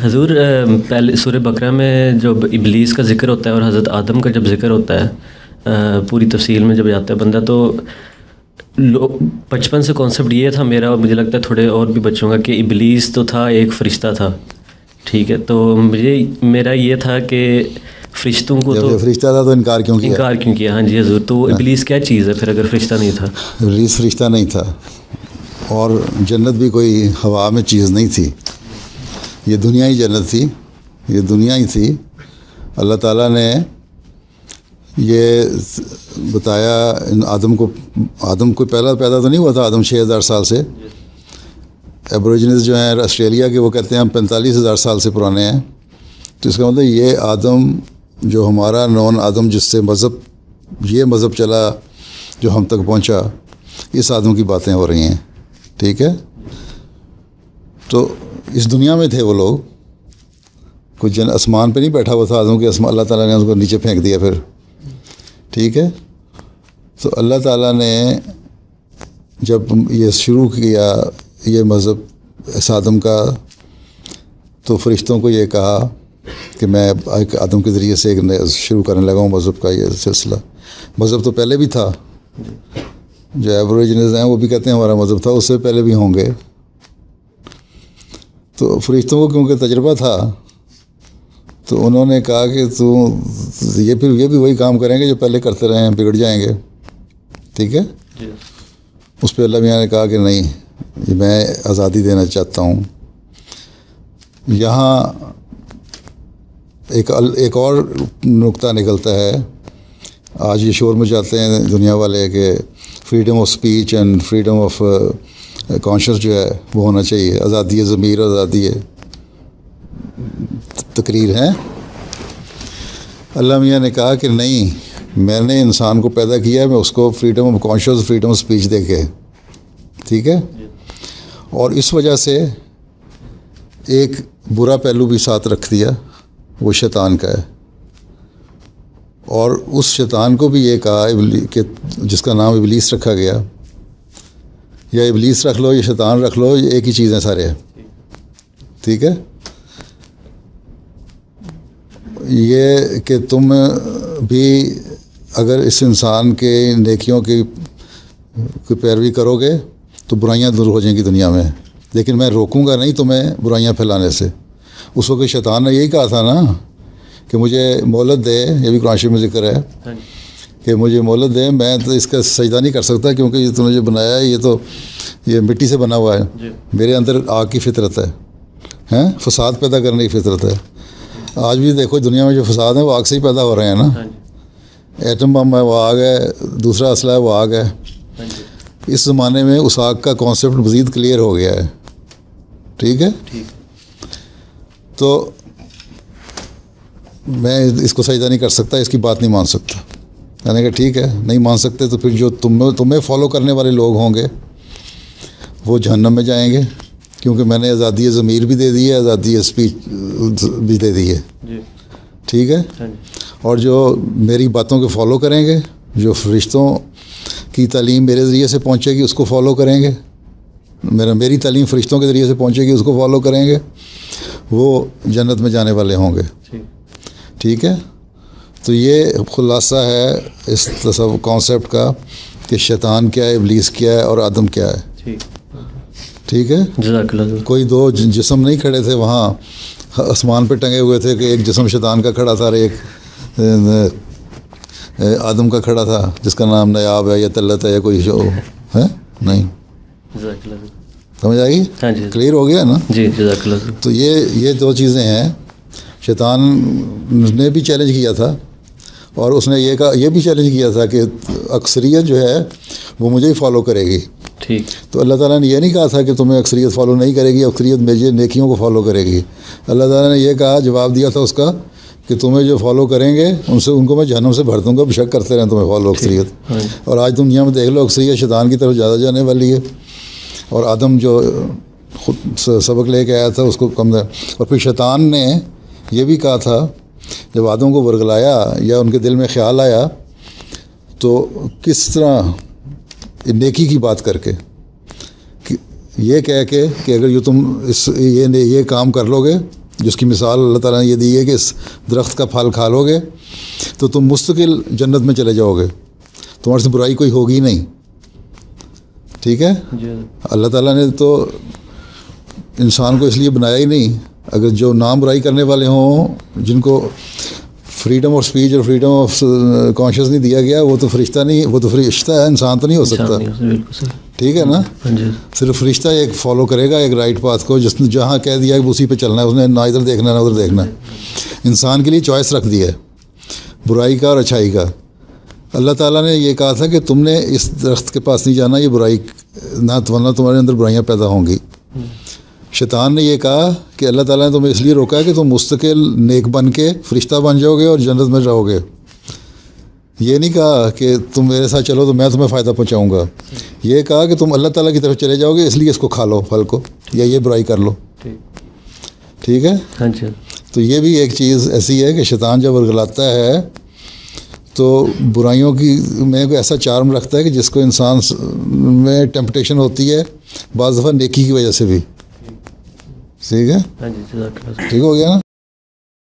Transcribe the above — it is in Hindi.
हजूर पहले सूरह बकरा में जब इबलीस का जिक्र होता है और हज़रत आदम का जब जिक्र होता है, पूरी तफसील में जब जाता है बंदा, तो बचपन से कॉन्सेप्ट ये था मेरा, और मुझे लगता है थोड़े और भी बच्चों का, कि इबलीस तो था, एक फ़रिश्ता था। ठीक है, तो मेरा ये था कि फ़रिश्तों को, तो फ़रिश्ता था तो इनकार क्यों किया? हाँ जी हजूर, तो इबलीस क्या चीज़ है फिर अगर फ़रिश्ता नहीं था? इबलीस फ़रिश्ता नहीं था, और जन्नत भी कोई हवा में चीज़ नहीं थी। ये दुनिया ही जन्नत थी, ये दुनिया ही थी। अल्लाह ताला ने ये बताया आदम को पहला पैदा तो नहीं हुआ था, आदम 6000 साल से। एबोरिजिनल्स जो हैं ऑस्ट्रेलिया के, वो कहते हैं हम 45,000 साल से पुराने हैं। तो इसका मतलब ये आदम जो हमारा नॉन आदम, जिससे ये मज़हब चला, जो हम तक पहुंचा, इस आदम की बातें हो रही हैं। ठीक है, तो इस दुनिया में थे वो लोग, कुछ आसमान पे नहीं बैठा हुआ था आदम के, अल्लाह ताला ने उसको नीचे फेंक दिया फिर। ठीक है, तो अल्लाह ताला ने जब ये शुरू किया ये मज़हब इस आदम का, तो फ़रिश्तों को ये कहा कि मैं एक आदम के ज़रिए से एक शुरू करने लगा हूँ मज़हब का ये सिलसिला। मज़हब तो पहले भी था, जो एबोरिजिनल्स हैं वो भी कहते हैं हमारा मज़हब था, उससे पहले भी होंगे। तो फ़रिश्तों को क्योंकि तजर्बा था, तो उन्होंने कहा कि ये भी वही काम करेंगे जो पहले करते रहे हैं, बिगड़ जाएंगे। ठीक है, उस पर अल्लाह मियाँ ने कहा कि नहीं, मैं आज़ादी देना चाहता हूँ। यहाँ एक और नुक्ता निकलता है, आज ये शोर मचाते हैं दुनिया वाले कि freedom of speech and freedom of conscious जो है वो होना चाहिए, आज़ादी ज़मीर, आज़ादी तकरीर है। अल्लाह मियाँ ने कहा कि नहीं, मैंने इंसान को पैदा किया है, मैं उसको freedom of conscious, freedom of speech दे के। ठीक है, और इस वजह से एक बुरा पहलू भी साथ रख दिया, वो शैतान का है। और उस शैतान को भी ये कहा कि जिसका नाम इबलीस रखा गया, या इबलीस रख लो या शैतान रख लो, ये एक ही चीज़ है सारे। ठीक है, ये कि तुम भी अगर इस इंसान के नेकियों की पैरवी करोगे तो बुराइयां दूर हो जाएंगी दुनिया में, लेकिन मैं रोकूंगा नहीं तुम्हें बुराइयां फैलाने से। उस वक्त शैतान ने यही कहा था ना कि मुझे मोहलत दे, ये भी कुरान शरीफ में जिक्र है कि मुझे मोहलत दे, मैं तो इसका सजदा नहीं कर सकता क्योंकि ये तूने जो बनाया है ये मिट्टी से बना हुआ है, मेरे अंदर आग की फितरत है, फसाद पैदा करने की फितरत है। आज भी देखो दुनिया में जो फसाद है वो आग से ही पैदा हो रहे हैं ना। एटम बम है वो आग है, दूसरा असला है वो आग है। इस ज़माने में उस आग का कॉन्सेप्ट मज़ीद क्लियर हो गया है। ठीक है, तो मैं इसको सजदा नहीं कर सकता, इसकी बात नहीं मान सकता। मैंने कहा ठीक है, नहीं मान सकते तो फिर जो तुम्हें फॉलो करने वाले लोग होंगे वो जहन्नम में जाएंगे, क्योंकि मैंने आज़ादी ज़मीर भी दे दी है, आज़ादी स्पीच भी दे दी है। ठीक है, और जो मेरी बातों को फॉलो करेंगे, जो फ़रिश्तों की तालीम मेरे ज़रिए से पहुँचेगी उसको फॉलो करेंगे, मेरी तालीम फ़रिश्तों के ज़रिए से पहुँचेगी उसको फॉलो करेंगे, वो जन्नत में जाने वाले होंगे। ठीक है, तो ये खुलासा है इस कॉन्सेप्ट का कि शैतान क्या है, इबलीस क्या है और आदम क्या है। ठीक है, कोई दो जिस्म नहीं खड़े थे वहाँ आसमान पे टंगे हुए थे कि एक जिस्म शैतान का खड़ा था और एक आदम का खड़ा था, जिसका नाम नयाब है या तल्लत है या कोई शो है नहीं। समझ आई? हाँ जी, क्लियर हो गया ना जी। तो ये दो चीज़ें हैं। शैतान ने भी चैलेंज किया था, और उसने ये भी चैलेंज किया था कि अक्सरियत जो है वो मुझे ही फॉलो करेगी। ठीक, तो अल्लाह ताला ने ये नहीं कहा था कि तुम्हें अक्सरियत फॉलो नहीं करेगी, अक्सरियत मेरे नेकियों को फॉलो करेगी। अल्लाह ताला ने ये कहा, जवाब दिया था उसका कि तुम्हें जो फॉलो करेंगे उनको मैं जहन्नम से भर दूँगा, बेशक करते रहें तुम्हें फॉलो अक्सरियत। और आज दुनिया में देख लो, अक्सरियत शैतान की तरफ ज़्यादा जाने वाली है, और आदम जो खुद सबक लेके आया था उसको कम है। और फिर शैतान ने यह भी कहा था, जब आदम को वर्गलाया या उनके दिल में ख्याल आया, तो किस तरह नेकी की बात करके ये कह के कि अगर तुम ये काम कर लोगे जिसकी मिसाल अल्लाह ताला ने ये दी है कि इस दरख्त का फल खा लोगे तो तुम मुस्तकिल जन्नत में चले जाओगे, तुम्हारे से बुराई कोई होगी नहीं। ठीक है, अल्लाह ताला ने तो इंसान को इसलिए बनाया ही नहीं, अगर जो नाम बुराई करने वाले हों, जिनको फ्रीडम ऑफ स्पीच और फ्रीडम ऑफ कॉन्शियस नहीं दिया गया, वो तो फरिश्ता नहीं, वो तो फरिश्ता है, इंसान तो नहीं हो सकता। ठीक है ना, सिर्फ फरिश्ता एक फॉलो करेगा एक राइट पाथ को, जिसने जहाँ कह दिया कि उसी पे चलना है, उसने ना इधर देखना ना उधर देखना। इंसान के लिए चॉइस रख दी है बुराई का और अच्छाई का। अल्लाह ताला ने ये कहा था कि तुमने इस दरख्त के पास नहीं जाना, ये बुराई ना, वरना तुम्हारे अंदर बुराइयाँ पैदा होंगी। शैतान ने ये कहा कि अल्लाह ताला ने तुम्हें इसलिए रोका है कि तुम मुस्तकिल नेक बन के फरिश्ता बन जाओगे और जन्नत में रहोगे। ये नहीं कहा कि तुम मेरे साथ चलो तो मैं तुम्हें फ़ायदा पहुंचाऊंगा। ये कहा कि तुम अल्लाह ताला की तरफ चले जाओगे, इसलिए इसको खा लो फल को, या ये बुराई कर लो। ठीक है, हाँ जी। तो ये भी एक चीज़ ऐसी है कि शैतान जब वर्गलाता है तो बुराइयों की में को ऐसा चार्म रखता है कि जिसको इंसान में टेम्पटेशन होती है बाज़ दफ़ा नेकी की वजह से भी। ठीक है, हाँ जी, ठीक हो गया ना।